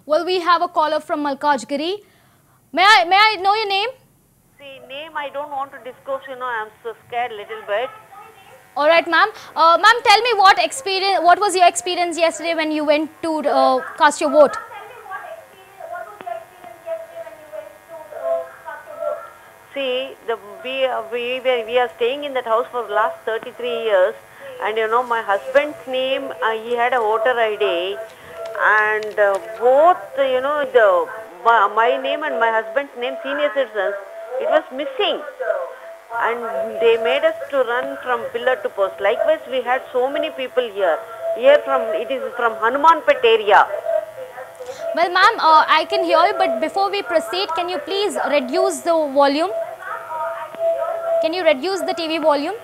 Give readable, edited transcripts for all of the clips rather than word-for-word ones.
Well, we have a caller from Malkajgiri. May I know your name? See, name I don't want to disclose, I'm so scared little bit. All right, ma'am. Ma'am, tell me what was your experience yesterday when you went to cast your vote? See, we are staying in that house for the last 33 years, and my husband's name, he had a voter ID, and both, my name and my husband's name, senior citizens, it was missing. And they made us to run from pillar to post. Likewise, we had so many people here. It is from Hanumanpet area. Well, ma'am, I can hear you, but before we proceed, can you please reduce the volume? Can you reduce the TV volume?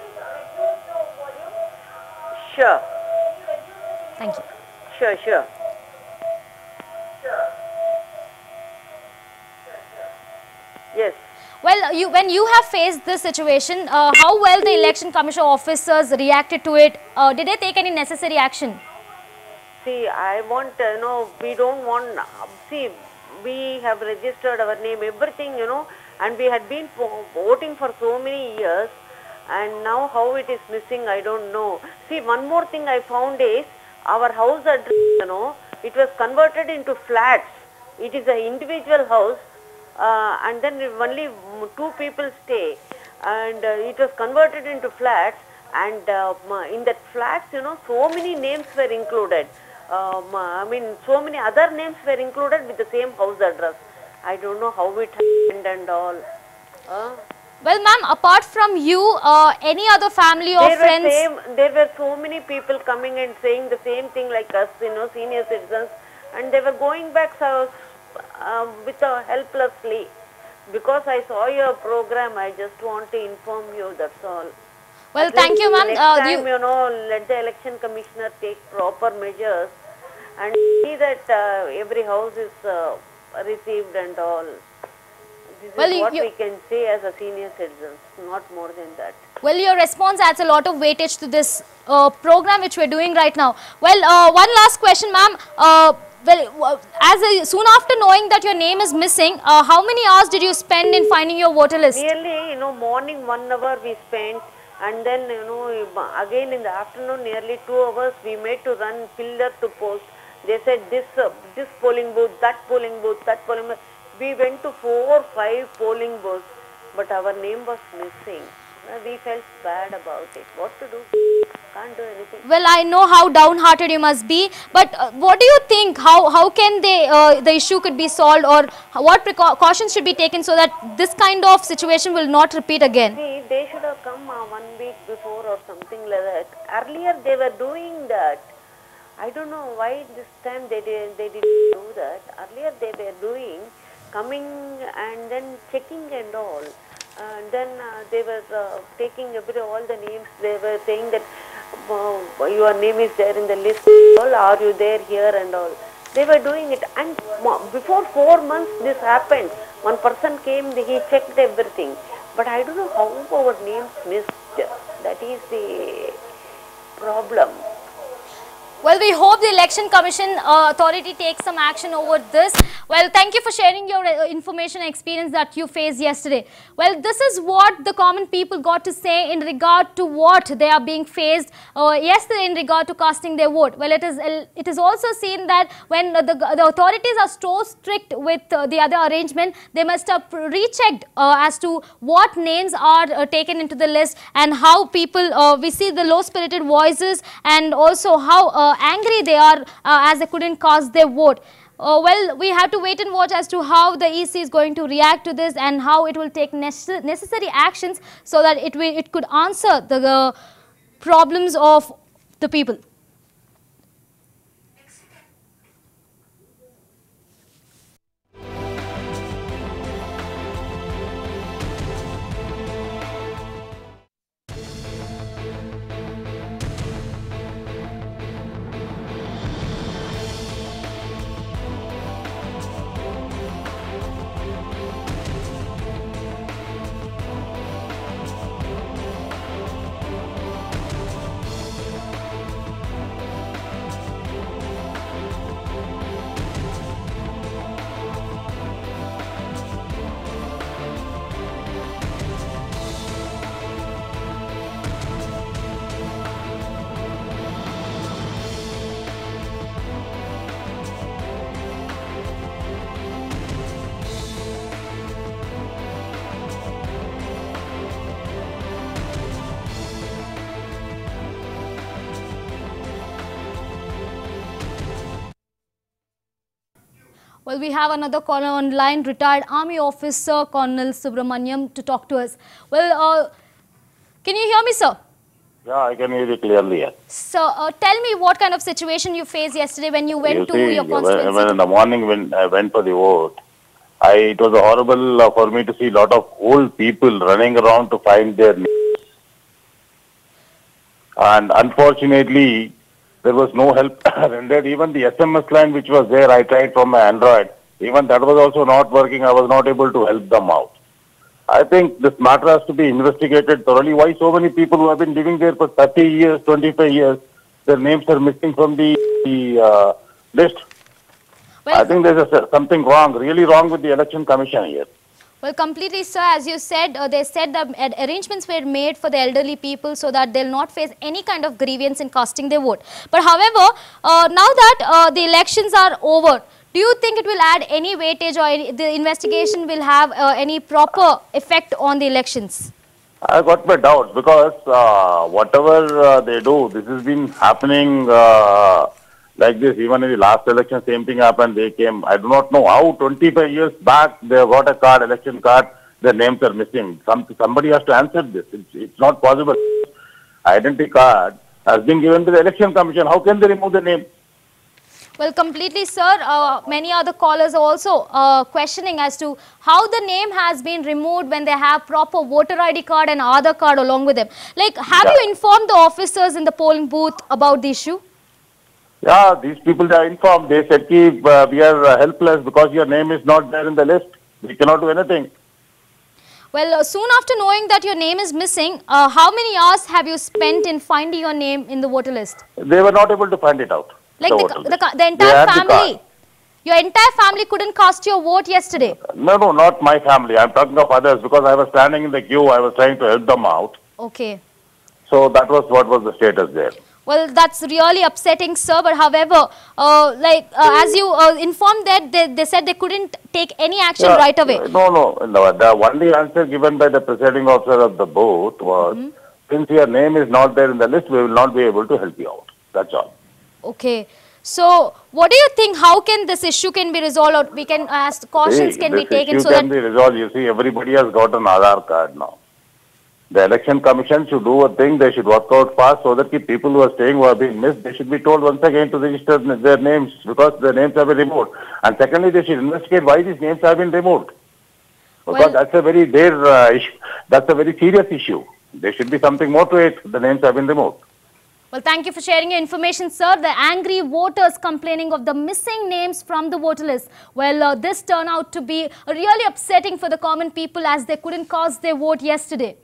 Sure. Thank you. Sure. Yes. Well, when you have faced this situation, how well the election commission officers reacted to it? Did they take any necessary action? See, I want, we don't want, see, we have registered our name, everything, and we had been voting for so many years, and now how it is missing, I don't know. See, one more thing I found is, our house address, it was converted into flats. It is an individual house, and then only 2 people stay, and it was converted into flats, and in that flats, so many names were included. So many other names were included with the same house address. I don't know how it happened and all. Well, ma'am, apart from you, any other family or friends? There were so many people coming and saying the same thing like us, senior citizens, and they were going back with helplessly. Because I saw your program, I just want to inform you, that's all. Well, thank you, ma'am. Next time, let the election commissioner take proper measures and see that every house is received and all. This is what we can say as a senior citizens, not more than that. Well, your response adds a lot of weightage to this program which we are doing right now. Well, one last question, ma'am. Soon after knowing that your name is missing, how many hours did you spend in finding your voter list? Nearly, morning 1 hour we spent, and then, again in the afternoon nearly 2 hours we made to run pillar to post. They said this polling booth, that polling booth, that polling booth. We went to 4 or 5 polling booths, but our name was missing. We felt bad about it. What to do? Can't do anything. Well, I know how downhearted you must be, but what do you think? How can the issue could be solved, or what precautions should be taken so that this kind of situation will not repeat again? See, they should have come 1 week before or something like that. Earlier they were doing that. I don't know why this time they didn't do that. Earlier they were doing, coming and then checking and all. And then they were taking all the names. They were saying that your name is there in the list. All, are you there here and all. They were doing it. And before 4 months this happened. One person came, he checked everything. But I don't know how our names missed. That is the problem. Well, we hope the Election Commission authority takes some action over this. Well, thank you for sharing your information and experience that you faced yesterday. Well, this is what the common people got to say in regard to what they are being faced yesterday in regard to casting their vote. Well, it is also seen that when the authorities are so strict with the other arrangement, they must have rechecked as to what names are taken into the list and how people, we see the low-spirited voices and also how angry they are as they couldn't cast their vote. Well, we have to wait and watch as to how the EC is going to react to this and how it will take necessary actions so that it could answer the problems of the people. Well, we have another caller online, retired Army officer Colonel Subramanyam, to talk to us. Well, can you hear me, sir? Yeah, I can hear you clearly. Yes. So, tell me what kind of situation you faced yesterday when you went to your constituency. When in the morning when I went for the vote, it was horrible for me to see a lot of old people running around to find their names. And unfortunately, there was no help rendered. Even the SMS line which was there, I tried from my Android. Even that was also not working. I was not able to help them out. I think this matter has to be investigated thoroughly. Why so many people who have been living there for 30 years, 25 years, their names are missing from the list? Well, I think there's something wrong, really wrong with the election commission here. Well, completely, sir. As you said, they said that arrangements were made for the elderly people so that they'll not face any kind of grievance in casting their vote. But however, now that the elections are over, do you think it will add any weightage or the investigation will have any proper effect on the elections? I got my doubts because whatever they do, this has been happening like this. Even in the last election, same thing happened. They came, I do not know how, 25 years back, they got a card, election card, their names are missing. Somebody has to answer this. It's not possible. Identity card has been given to the election commission. How can they remove the name? Well, completely, sir. Many other callers are also questioning as to how the name has been removed when they have proper voter ID card and Aadhaar card along with them. Like, have you informed the officers in the polling booth about the issue? Yeah, these people are informed. They said, we are helpless because your name is not there in the list. We cannot do anything. Well, soon after knowing that your name is missing, how many hours have you spent in finding your name in the voter list? They were not able to find it out. Like the entire family, your entire family couldn't cast your vote yesterday? No, not my family. I'm talking of others because I was standing in the queue. I was trying to help them out. Okay. So that was what was the status there. Well, that's really upsetting, sir. But however, as you informed that they said they couldn't take any action right away. No. The only answer given by the presiding officer of the booth was, since your name is not there in the list, we will not be able to help you out. That's all. Okay. So, what do you think? How can this issue can be resolved, or we can ask cautions can be taken so that... This issue can be resolved. You see, everybody has got an Aadhaar card now. The election commission should do a thing. They should work out fast so that the people who are staying, who have been missed, they should be told once again to register their names because their names have been removed. And secondly, they should investigate why these names have been removed. Because that's a very issue. That's a very serious issue. There should be something more to it. The names have been removed. Well, thank you for sharing your information, sir. The angry voters complaining of the missing names from the voter list. Well, this turned out to be really upsetting for the common people as they couldn't cast their vote yesterday.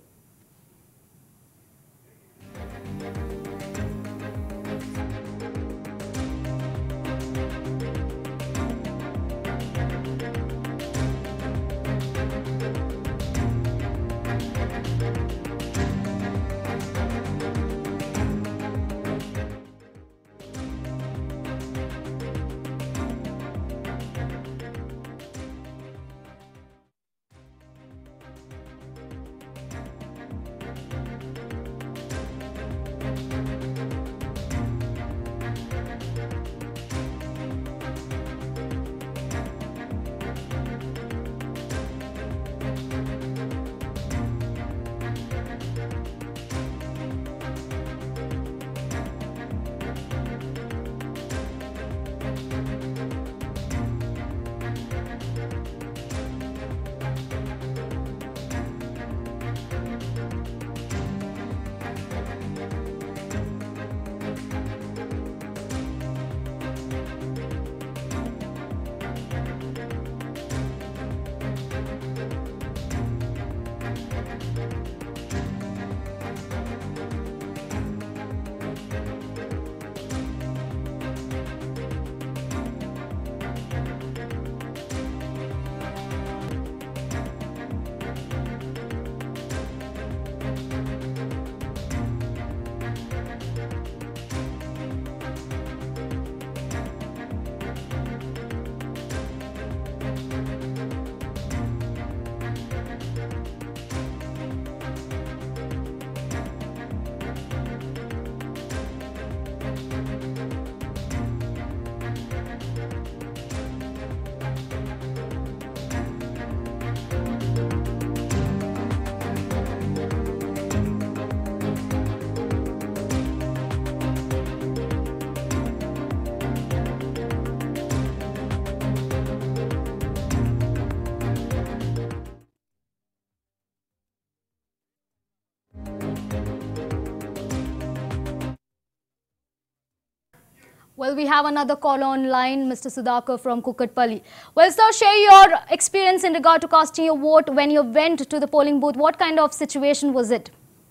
Well, we have another caller online, Mr. Sadaqa from Kukatpalli. Well, sir, share your experience in regard to casting your vote when you went to the polling booth. What kind of situation was it?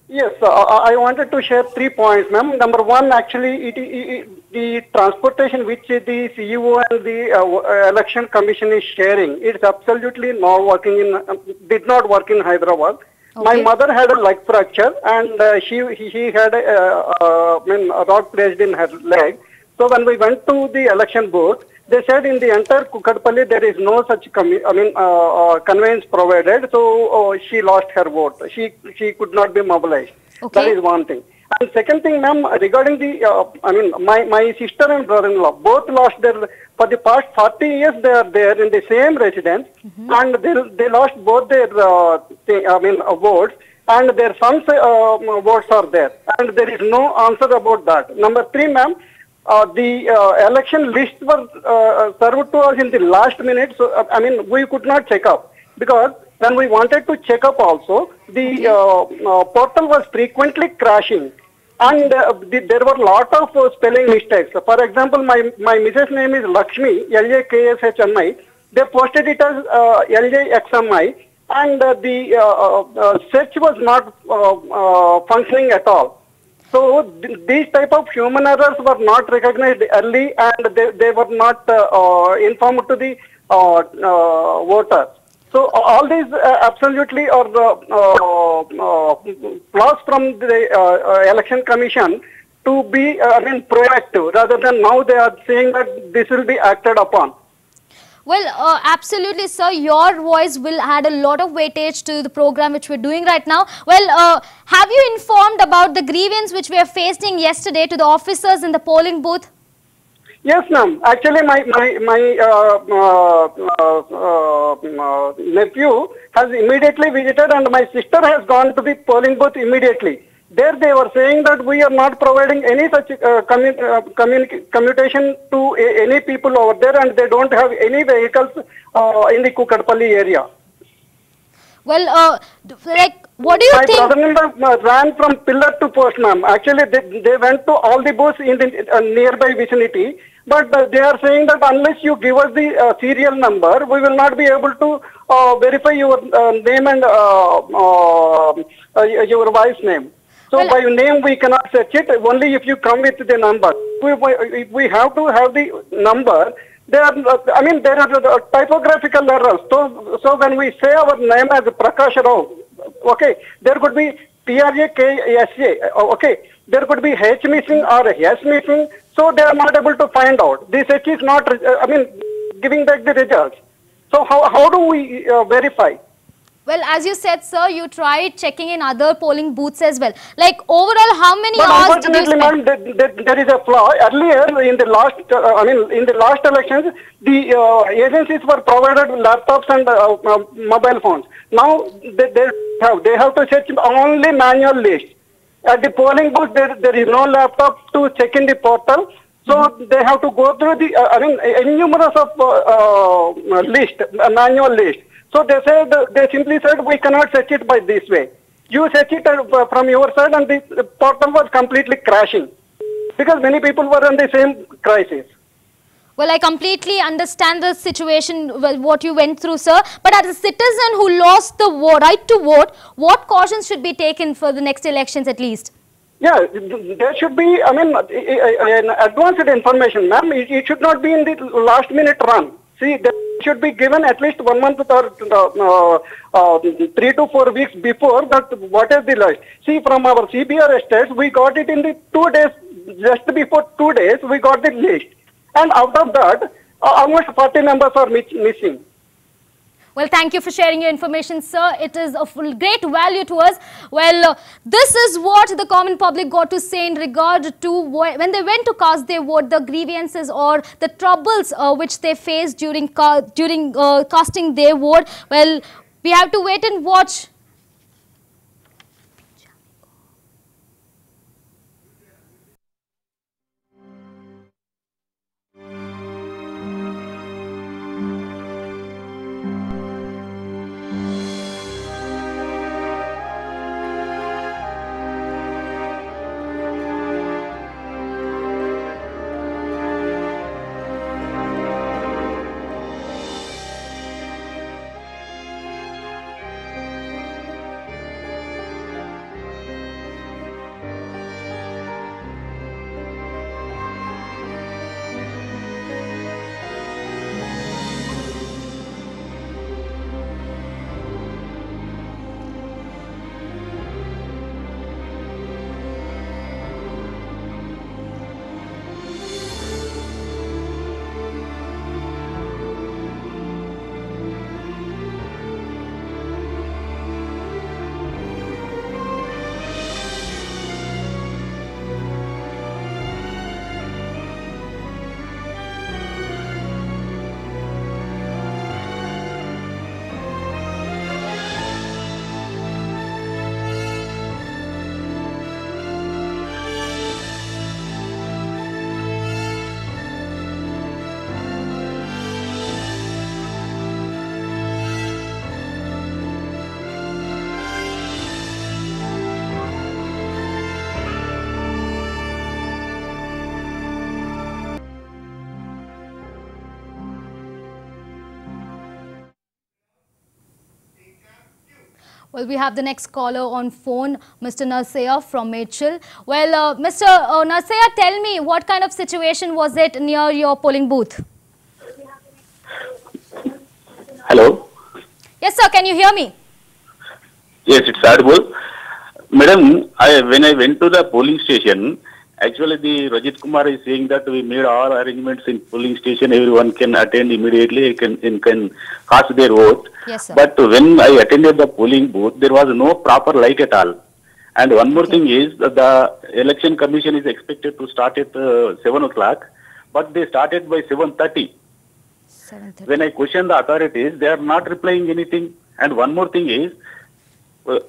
Yes, I wanted to share 3 points, ma'am. Number one, actually, the transportation which the CEO and the election commission is sharing, it's absolutely not working did not work in Hyderabad. Okay. My mother had a leg fracture, and she had a rod placed in her leg. So when we went to the election booth, they said in the entire Kukatpalli there is no such conveyance provided. So she lost her vote. She could not be mobilized. Okay. That is one thing. And second thing, ma'am, regarding the my sister and brother-in-law both lost their, for the past 40 years they are there in the same residence, and they lost both their votes, and their sons' votes are there, and there is no answer about that. Number three, ma'am. The election lists were served to us in the last minute, so we could not check up, because when we wanted to check up also, the portal was frequently crashing, and there were a lot of spelling mistakes. For example, my Mrs. name is Lakshmi, Lakshmi. They posted it as LJXMI, and the search was not functioning at all. So these type of human errors were not recognized early, and they were not informed to the voters. So all these absolutely are flaws from the election commission to be proactive, rather than now they are saying that this will be acted upon. Well, absolutely, sir. Your voice will add a lot of weightage to the program which we're doing right now. Well, have you informed about the grievance which we are facing yesterday to the officers in the polling booth? Yes, ma'am. Actually, my nephew has immediately visited, and my sister has gone to the polling booth immediately. There they were saying that we are not providing any such commutation to any people over there, and they don't have any vehicles in the Kukatpalli area. Well, what do you think? My brother-in-law ran from pillar to post, ma'am. Actually, they went to all the booths in the nearby vicinity, but they are saying that unless you give us the serial number, we will not be able to verify your name and your wife's name. So by name we cannot search it, only if you come with the number. We have to have the number. There are typographical errors. So when we say our name as Prakash Rao, okay, there could be PRAKSA, okay, there could be H missing or S missing, so they are not able to find out. This H is not, giving back the results. So how do we verify? Well, as you said, sir, you tried checking in other polling booths as well. Like overall, how many hours did you spend? Unfortunately, ma'am, there is a flaw. Earlier, in the last, in the last elections, the agencies were provided laptops and mobile phones. Now they have to search only manual list. At the polling booth, there is no laptop to check in the portal. So they have to go through the numerous of list, manual list. So they simply said we cannot search it by this way. You search it from your side, and the portal was completely crashing because many people were in the same crisis. Well, I completely understand the situation, what you went through, sir. But as a citizen who lost the right to vote, what cautions should be taken for the next elections at least? Yeah, there should be, an advanced information, ma'am. It should not be in the last minute run. See, that should be given at least 1 month or 3 to 4 weeks before that. What is the list? See, from our CBR estates, we got it in the 2 days. Just before 2 days, we got the list, and out of that, almost 40 members are missing. Well, thank you for sharing your information, sir. It is of great value to us. Well, this is what the common public got to say in regard to when they went to cast their vote, the grievances or the troubles which they faced during casting their vote. Well, we have to wait and watch. Well, we have the next caller on phone, Mr. Narsaya from Mitchell. Well, Mr. Narsaya, tell me, what kind of situation was it near your polling booth? Hello. Yes, sir. Can you hear me? Yes, it's audible. Madam, when I went to the polling station, actually the Rajit Kumar is saying that we made all arrangements in polling station. Everyone can attend immediately, can cast their vote. Yes, sir. But when I attended the polling booth, there was no proper light at all. And one more thing is that the election commission is expected to start at 7 o'clock, but they started by 7:30. 7:30. When I question the authorities, they are not replying anything. And one more thing is,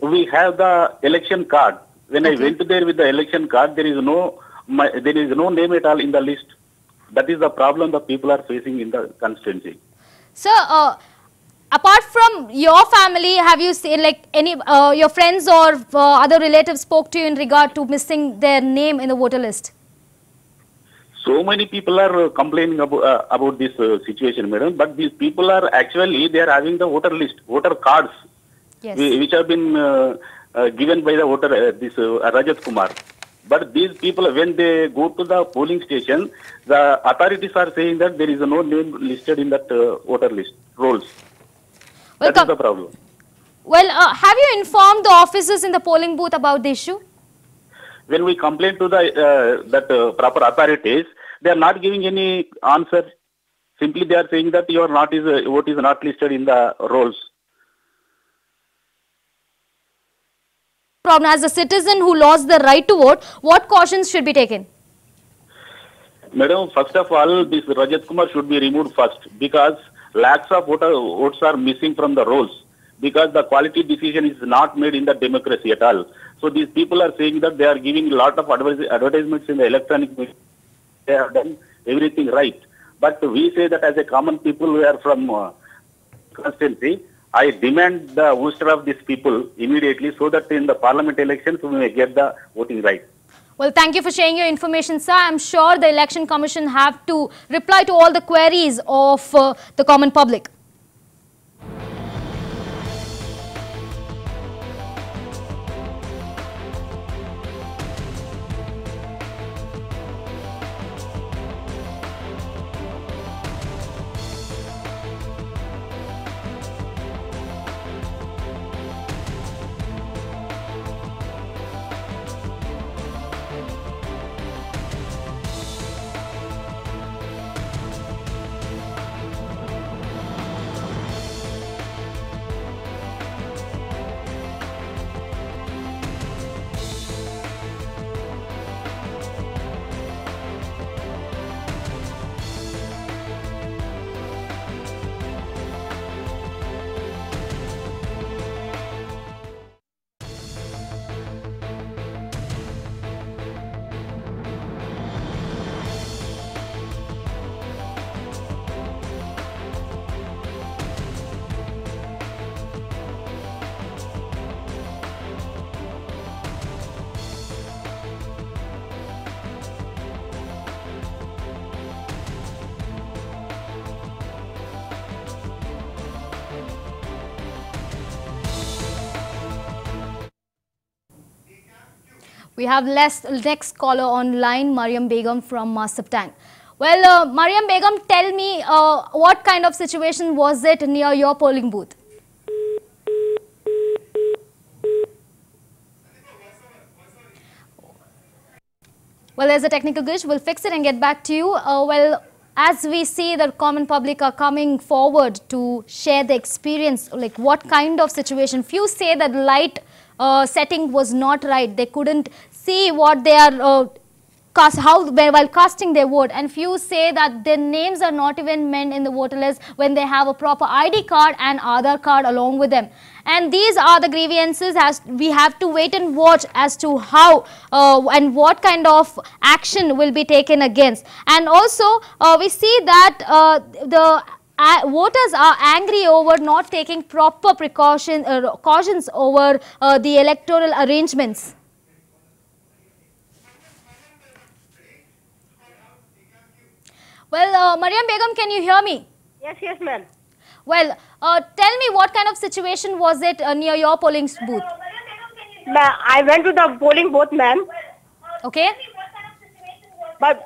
we have the election card. When I went there with the election card, there is no name at all in the list. That is the problem the people are facing in the constituency. Sir, apart from your family, have you seen like any your friends or other relatives spoke to you in regard to missing their name in the voter list? So many people are complaining about this situation, madam. But these people are actually, they are having the voter list, voter cards, Yes. which have been given by the voter, Rajat Kumar. But these people, when they go to the polling station, the authorities are saying that there is no name listed in that voter list rolls. That is the problem. Well, have you informed the officers in the polling booth about the issue? When we complain to the proper authorities, they are not giving any answer. Simply they are saying that your vote is not listed in the rolls. Problem as a citizen who lost the right to vote, what cautions should be taken? Madam, first of all, this Rajat Kumar should be removed first, because lakhs of votes are missing from the rolls, because the quality decision is not made in the democracy at all. So these people are saying that they are giving a lot of advertisements in the electronic media. They have done everything right. But we say that as a common people who are from constituency, I demand the booster of these people immediately, so that in the parliament elections we may get the voting right. Well, thank you for sharing your information, sir. I'm sure the Election Commission have to reply to all the queries of the common public. We have next caller online, Miriam Begum from Saptang. Well, Miriam Begum, tell me what kind of situation was it near your polling booth? Well, there's a technical glitch. We'll fix it and get back to you. Well, as we see the common public are coming forward to share the experience, like what kind of situation. Few say that light setting was not right. They couldn't see what they are while casting their vote, and few say that their names are not even meant in the voter list when they have a proper ID card and Aadhaar card along with them. And these are the grievances, as we have to wait and watch as to how and what kind of action will be taken against. And also we see that the voters are angry over not taking proper cautions over the electoral arrangements. Well, Miriam Begum, can you hear me? Yes, ma'am. Well, tell me what kind of situation was it near your polling booth? I went to the polling booth, ma'am. Okay. But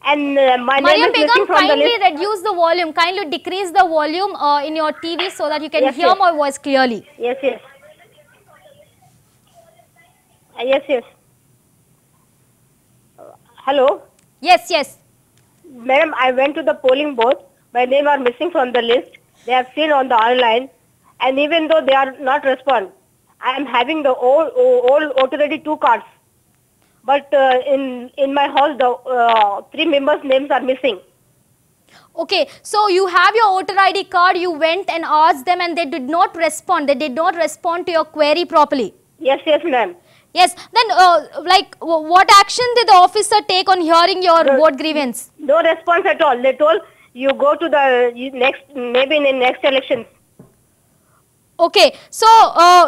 and my name Mariam is missing Begum, from the kindly list. reduce the volume. Kindly decrease the volume in your TV so that you can hear my voice clearly. Yes, yes. Yes, yes. Hello? Yes, yes. Madam, I went to the polling booth. My name are missing from the list. They have seen on the online. And even though they are not respond, I am having the old voter ID 2 cards. But in my house, the 3 members' names are missing. Okay, so you have your voter ID card, you went and asked them and they did not respond. They did not respond to your query properly. Yes, yes, ma'am. Yes, then what action did the officer take on hearing your vote grievance? No response at all. They told you go to the maybe in the next elections. Okay, so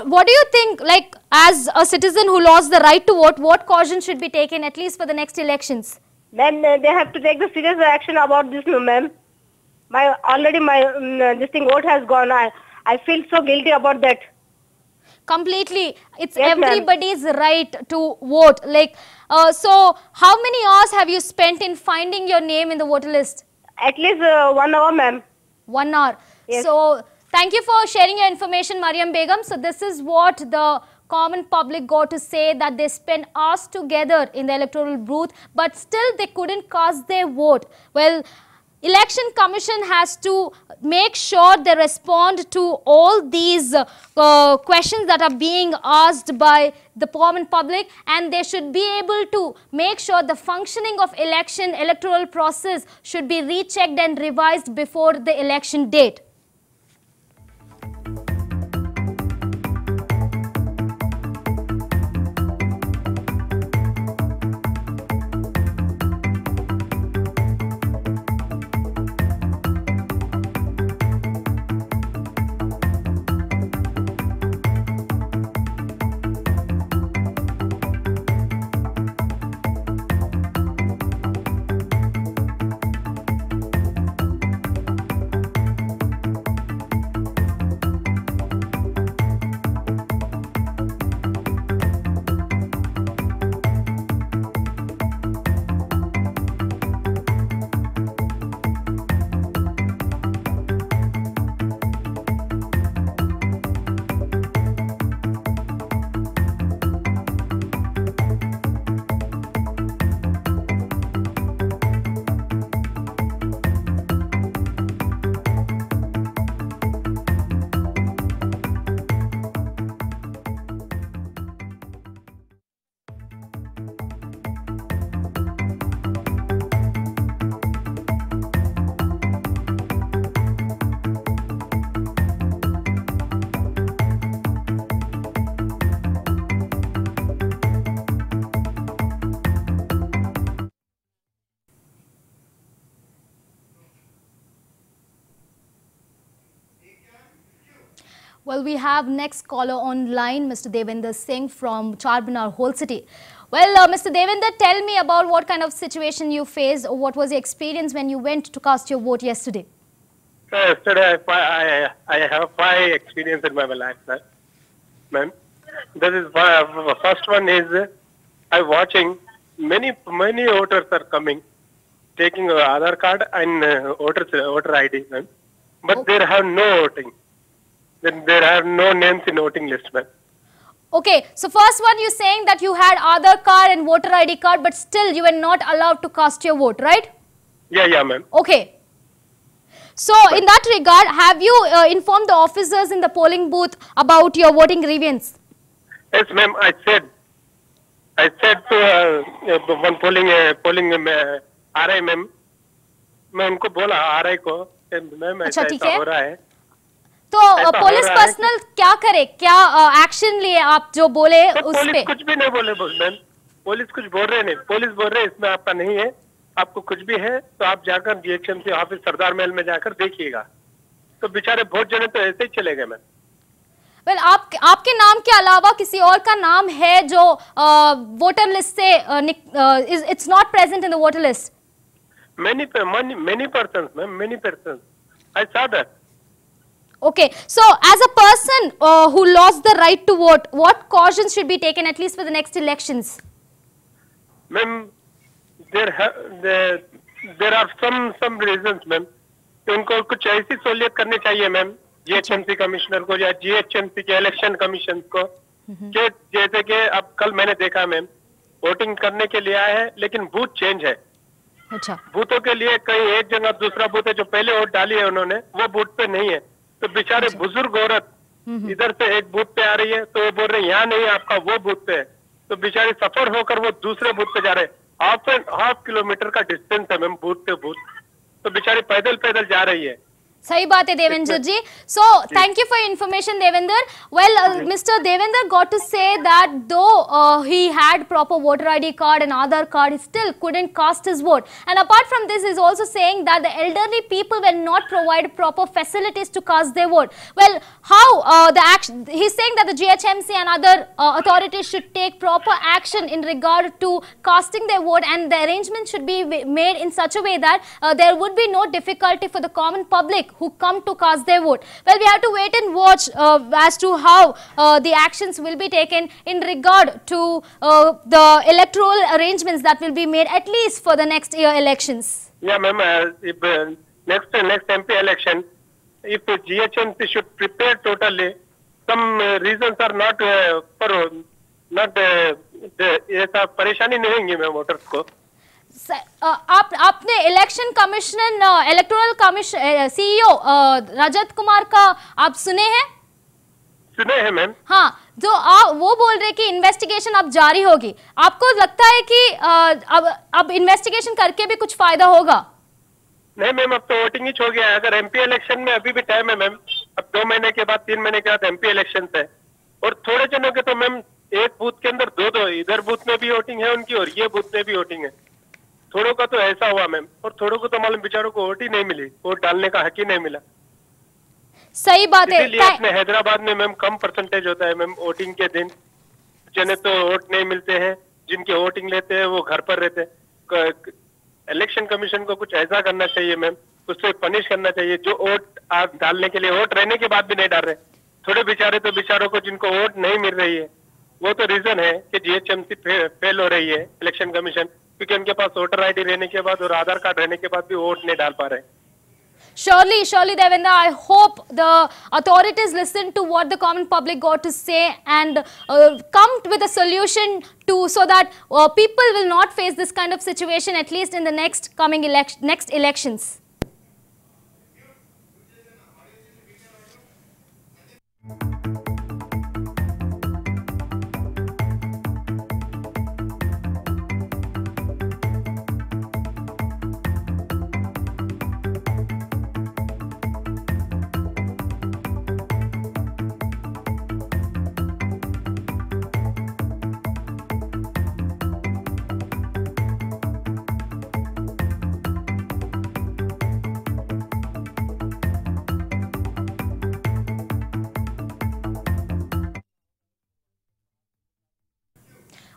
what do you think, like as a citizen who lost the right to vote, what caution should be taken at least for the next elections? Ma'am, they have to take the serious action about this, ma'am. Already my this thing vote has gone. I feel so guilty about that. Completely, it's Yes, everybody's right to vote. Like, so how many hours have you spent in finding your name in the voter list? At least 1 hour, ma'am. 1 hour. Yes. So thank you for sharing your information, Miriam Begum. So this is what the common public got to say, that they spent hours together in the electoral booth, but still they couldn't cast their vote. Well, Election Commission has to make sure they respond to all these questions that are being asked by the common public, and they should be able to make sure the functioning of electoral process should be rechecked and revised before the election date. Well, we have next caller online, Mr. Davinder Singh from Charminar, Whole City. Well, Mr. Davinder, tell me about what kind of situation you faced, or what was your experience when you went to cast your vote yesterday? Yesterday, I have 5 experience in my life, ma'am. This is first one is I watching many voters are coming, taking Aadhaar card and voter ID, ma'am. But there have no voting. Then there are no names in voting list, ma'am. Okay, so first one, you're saying that you had Aadhaar card and voter ID card, but still you were not allowed to cast your vote, right? Yeah, ma'am. Okay. So in that regard, have you informed the officers in the polling booth about your voting grievance? Yes, ma'am. I said to one polling RI ma'am, मैं उनको बोला RI को, ma'am ऐसा हो रहा है. तो police personal क्या करे, क्या एक्शन लिए आप जो बोले उस पे? पुलिस कुछ भी नहीं बोले मैम. पुलिस कुछ बोल रहे नहीं. पुलिस बोल रहे इसमें आपका नहीं है, आपको कुछ भी है तो आप जाकर GHMC ऑफिस सरदार महल में जाकर देखिएगा. तो बेचारे बहुत जने तो ऐसे ही चले गए मैम. वेल, आपके नाम के अलावा किसी और का नाम है जो वोटर लिस्ट से it's not present in the voter list? Many persons, ma'am, many persons. I saw that. Okay, so as a person who lost the right to vote, what cautions should be taken at least for the next elections? Ma'am, there are some reasons, ma'am. उनको कुछ ऐसी सहूलियत करनी चाहिए ma'am GHMC commissioner को या GHMC के election commission को कि जैसे कि अब कल मैंने देखा मैम वोटिंग करने के लिए आए हैं लेकिन बूथ चेंज है। अच्छा। बूथों के लिए कहीं एक जगह दूसरा बूथ है जो पहले वोट डाली है उन्होंने वो बूथ पे नहीं है तो बेचारे बुजुर्ग औरत इधर से एक बूथ पे आ रही है तो वो बोल रहे हैं यहाँ नहीं है आपका वो बूथ पे है तो बेचारे सफर होकर वो दूसरे बूथ पे जा रहे हैं। हाफ किलोमीटर का डिस्टेंस है मैम बूथ पे बूथ तो बेचारी पैदल पैदल जा रही है। सही बात है देवेंद्र जी. So thank you for your information, Davinder. Well, Mr. Davinder got to say that though he had proper voter ID card and Aadhaar card, he still couldn't cast his vote. And apart from this, he's also saying that the elderly people were not provided proper facilities to cast their vote. Well, how the action? He's saying that the GHMC and other authorities should take proper action in regard to casting their vote, and the arrangement should be made in such a way that there would be no difficulty for the common public who come to cast their vote. Well, we have to wait and watch as to how the actions will be taken in regard to the electoral arrangements that will be made at least for the next year elections. Yeah, ma'am. If next MP election, if GHMC should prepare totally, some reasons are not ऐसा परेशानी नहीं होंगी ma'am voters को. आपने election commission electoral commission CEO Rajat Kumar का आप सुने हैं? सुने हैं मैम. हाँ, जो वो बोल रहे कि इन्वेस्टिगेशन अब जारी होगी. आपको लगता है कि अब इन्वेस्टिगेशन करके भी कुछ फायदा होगा? नहीं मैम, अब तो वोटिंग ही हो गया है. अगर एमपी इलेक्शन में अभी भी टाइम है मैम. अब 2 महीने के बाद 3 महीने के बाद एमपी इलेक्शन है और थोड़े जनों के तो मैम एक बूथ के अंदर 2 इधर बूथ में भी वोटिंग है उनकी और ये बूथ में भी वोटिंग है. थोड़ों का तो ऐसा हुआ मैम और थोड़ों को तो मालूम बेचारों को वोट ही नहीं मिली, वोट डालने का हक ही नहीं मिला. सही बात है. इसलिए अपने हैदराबाद में मैम कम परसेंटेज होता है मैम वोटिंग के दिन. जिन्हें तो वोट नहीं मिलते हैं, जिनके वोटिंग लेते हैं वो घर पर रहते हैं. इलेक्शन कमीशन को कुछ ऐसा करना चाहिए मैम, उससे पनिश करना चाहिए जो वोट आप डालने के लिए वोट रहने के बाद भी नहीं डाल रहे. थोड़े बेचारे तो बेचारों को जिनको वोट नहीं मिल रही है वो तो रीजन है कि जीएचएमसी फेल हो रही है इलेक्शन कमीशन, क्योंकि उनके पास वोटर आईडी रहने के बाद और आधार कार्ड रहने के बाद भी वोट नहीं डाल पा रहे. Surely, Davinder, I hope the authorities listen to what the common public got to say and come with a solution so that people will not face this kind of situation at least in the next elections.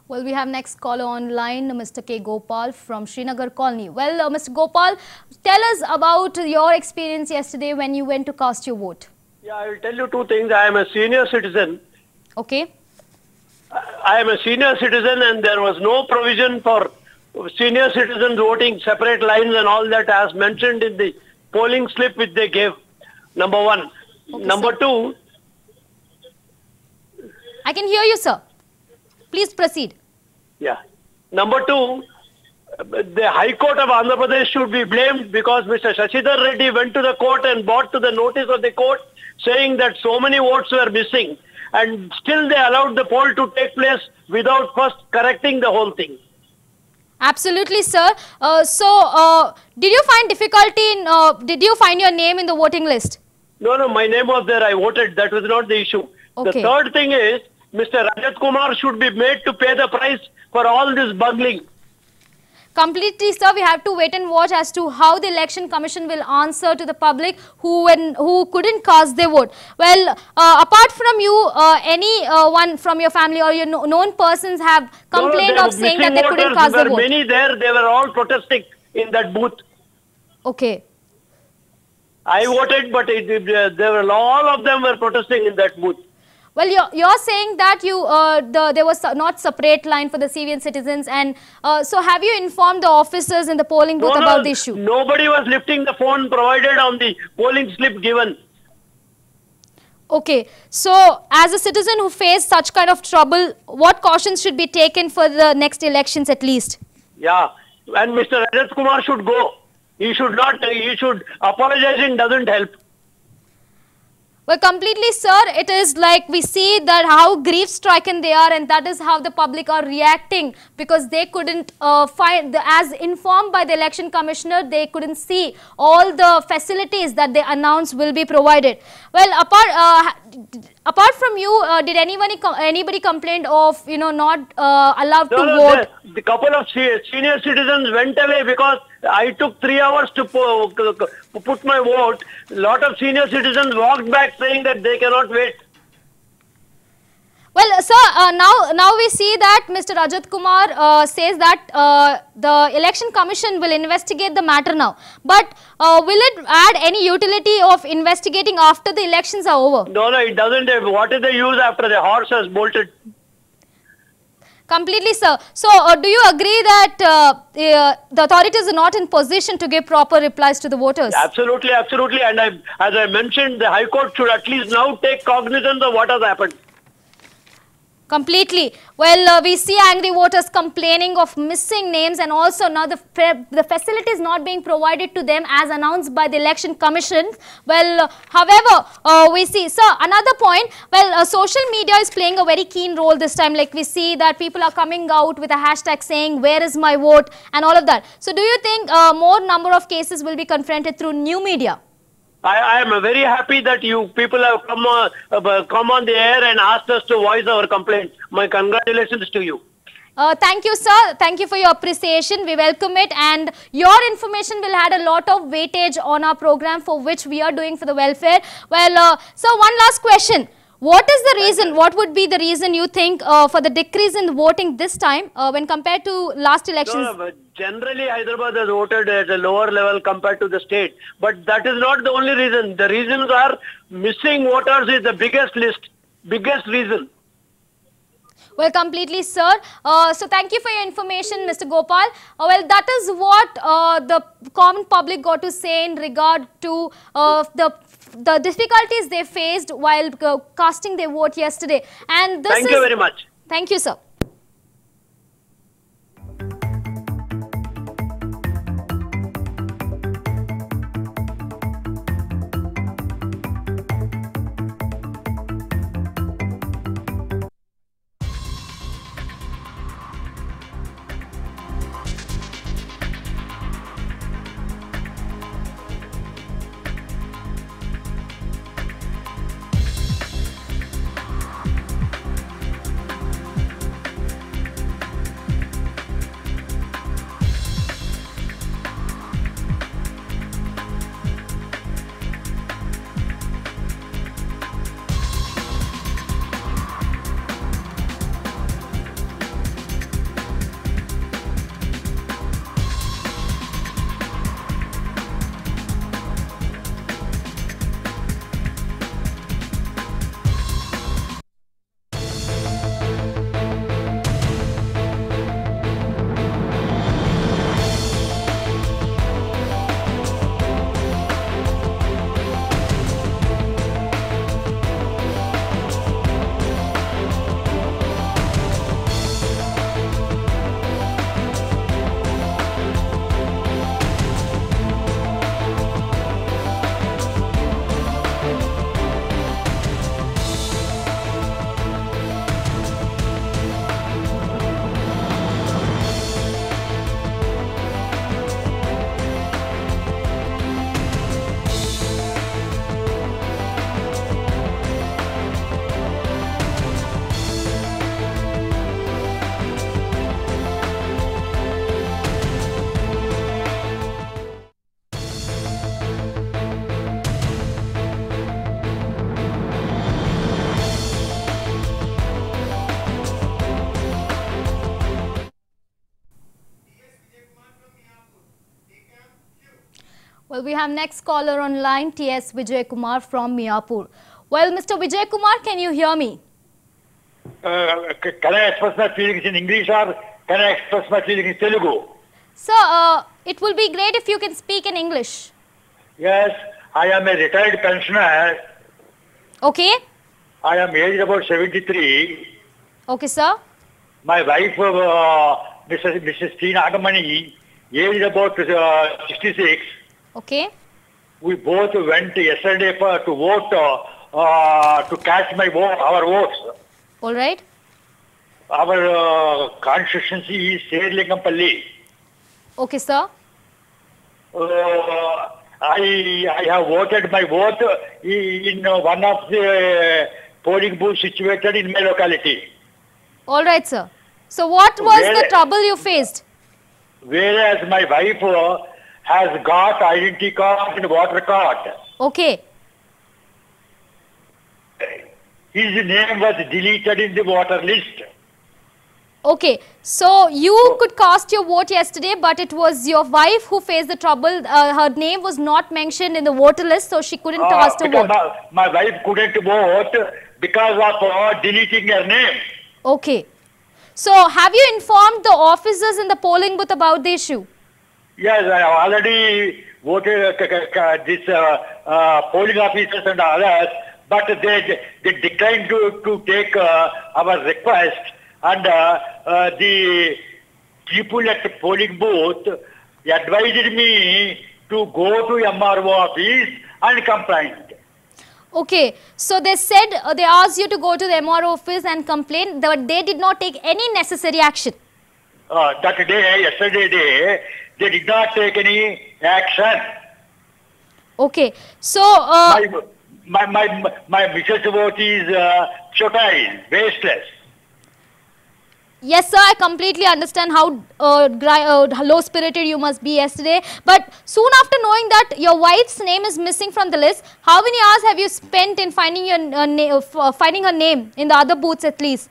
Well, we have next caller online, Mr. K. Gopal from Srinagar Colony. Well, Mr. Gopal, tell us about your experience yesterday when you went to cast your vote. Yeah, I will tell you 2 things. I am a senior citizen. Okay. I am a senior citizen and there was no provision for senior citizens voting separate lines and all that as mentioned in the polling slip which they gave. Number 1. Okay, Number sir. 2. I can hear you, sir. Please proceed. Yeah. Number 2, the High Court of Andhra Pradesh should be blamed because Mr. Shashidhar Reddy went to the court and brought to the notice of the court saying that so many votes were missing and still they allowed the poll to take place without first correcting the whole thing. Absolutely, sir. Did you find difficulty in, did you find your name in the voting list? No, my name was there. I voted. That was not the issue. Okay. The third thing is, Mr. Rajat Kumar should be made to pay the price for all this bungling. Completely, sir. We have to wait and watch as to how the election commission will answer to the public who couldn't cast their vote. Well, apart from you, anyone from your family or your known persons have complained of saying that they couldn't cast their vote? There were many there. They were all protesting in that booth. Okay. I voted, but there were all of them were protesting in that booth. Well, you're saying that there was not separate line for the civilian citizens, and so have you informed the officers in the polling booth about the issue? Nobody was lifting the phone provided on the polling slip given. Okay, so as a citizen who faced such kind of trouble, what cautions should be taken for the next elections at least? Yeah, and Mr. Rajat Kumar should go. He should not, he should, apologizing doesn't help. Well, completely, sir. It is like we see that how grief-stricken they are, and that is how the public are reacting, because they couldn't as informed by the election commissioner, they couldn't see all the facilities that they announced will be provided. Well, apart from you, did anybody complained of not allowed to vote? The couple of senior citizens went away because I took 3 hours to put my vote. A lot of senior citizens walked back saying that they cannot wait. Well, sir, now we see that Mr. Rajat Kumar says that the election commission will investigate the matter now. But will it add any utility of investigating after the elections are over? No, it doesn't. What is the use after the horse has bolted? Completely, sir. So, do you agree that the authorities are not in position to give proper replies to the voters? Absolutely, absolutely. And as I mentioned, the High Court should at least now take cognizance of what has happened. Completely. Well, we see angry voters complaining of missing names, and also now the facilities not being provided to them as announced by the election commission. Well, however, we see, sir, another point, well, social media is playing a very keen role this time. Like we see that people are coming out with a hashtag saying, "Where is my vote?" and all of that. So do you think more number of cases will be confronted through new media? I am very happy that you people have come on the air and asked us to voice our complaints. My congratulations to you. Thank you, sir. Thank you for your appreciation. We welcome it, and your information will add a lot of weightage on our program, for which we are doing for the welfare. Well, sir, one last question. What is the reason, what would be the reason you think for the decrease in the voting this time when compared to last elections? No, but generally Hyderabad has voted at a lower level compared to the state. But that is not the only reason. The reasons are missing voters is the biggest reason. Well, completely, sir. So, thank you for your information, Mr. Gopal. Well, that is what the common public got to say in regard to the difficulties they faced while casting their vote yesterday. And this Thank you very much. Thank you, sir. Well, we have next caller on line, T.S. Vijay Kumar from Miapur. Well, Mr. Vijay Kumar, can you hear me? Can I express my feelings in English or can I express my feelings in Telugu? Sir, it will be great if you can speak in English. Yes, I am a retired pensioner. Okay. I am aged about 73. Okay, sir. My wife, Mrs. T. Nagamani, aged about 66. Okay. We both went yesterday to vote, to cast our votes. All right. Our constituency is Serlingampalli. Okay, sir. I have voted my vote in one of the polling booths situated in my locality. All right, sir. So what was the trouble you faced? Whereas my wife has got identity card and voter card. Okay. His name was deleted in the voter list. Okay. So you could cast your vote yesterday, but it was your wife who faced the trouble. Her name was not mentioned in the voter list, so she couldn't cast a vote. My wife couldn't vote because of deleting her name. Okay. So have you informed the officers in the polling booth about the issue? Yes, I have already voted this polling officers and others, but they declined to take our request, and the people at the polling booth advised me to go to MRO office and complain. Okay, so they said they asked you to go to the MRO office and complain, but they did not take any necessary action. Yesterday day, they did not take any action. Okay, so my Mrs. vote is futile, wasteless. Yes, sir, I completely understand how low-spirited you must be yesterday. But soon after knowing that your wife's name is missing from the list, how many hours have you spent in finding finding her name in the other booths at least?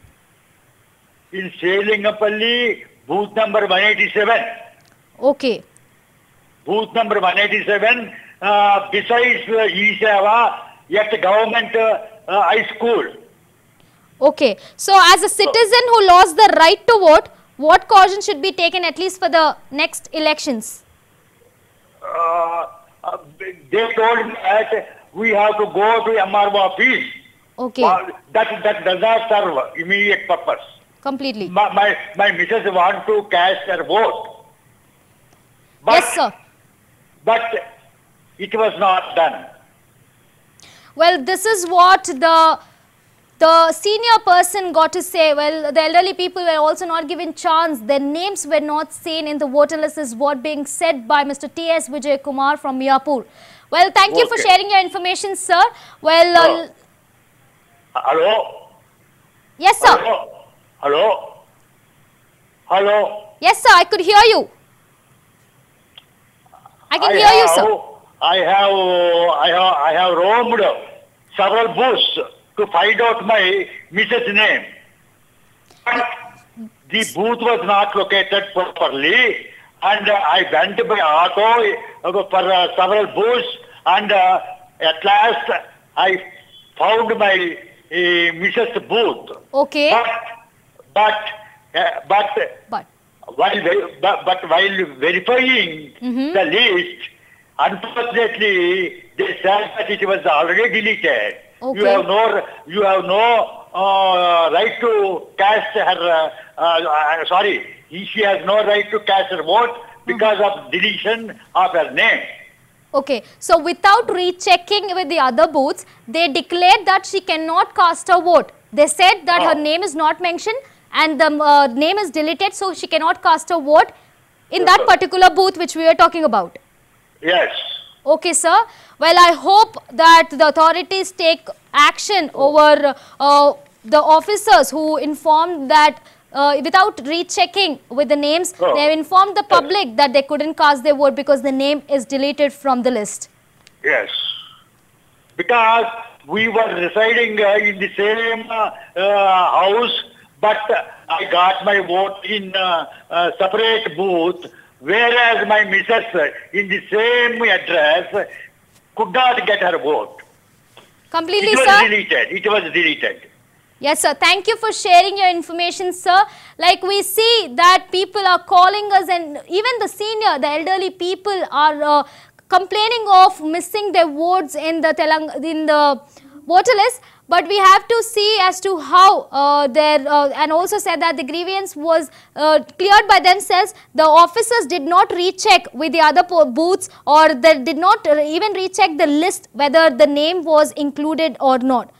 In Serlingampalli, booth number 187. Okay. Booth number 187, besides E-Seva, at government high school. Okay. So as a citizen who lost the right to vote, what caution should be taken at least for the next elections? They told me that we have to go to MRO office. Okay. That does not serve immediate purpose. Completely. My missus want to cast her vote. But, yes, sir. But it was not done. Well, this is what the senior person got to say. Well, the elderly people were also not given chance. Their names were not seen in the voter list is what being said by Mr. T.S. Vijay Kumar from Miapur. Well, thank you for sharing your information, sir. Well, hello? Yes, sir. Hello? Hello? Yes, sir, I could hear you. I can hear you, sir. I have roamed several booths to find out my missus' name. But the booth was not located properly, and I went by auto for several booths, and at last I found my missus' booth. Okay. But while verifying the list, unfortunately, they said that it was already deleted. Okay. You have no right to cast her. She has no right to cast her vote because of deletion of her name. Okay, so without rechecking with the other booths, they declared that she cannot cast her vote. They said that her name is not mentioned and the name is deleted, so she cannot cast her vote in that particular booth which we are talking about. Yes. Okay, sir. Well, I hope that the authorities take action over the officers who informed that without rechecking with the names, they have informed the public that they couldn't cast their vote because the name is deleted from the list. Yes. Because we were residing in the same house, but I got my vote in a separate booth whereas my missus in the same address could not get her vote. Completely, it was sir. Deleted. It was deleted. Yes, sir. Thank you for sharing your information, sir. Like we see that people are calling us, and even the elderly people are complaining of missing their votes in the voter list. But we have to see as to how and also said that the grievance was cleared by themselves. The officers did not recheck with the other booths, or they did not even recheck the list whether the name was included or not.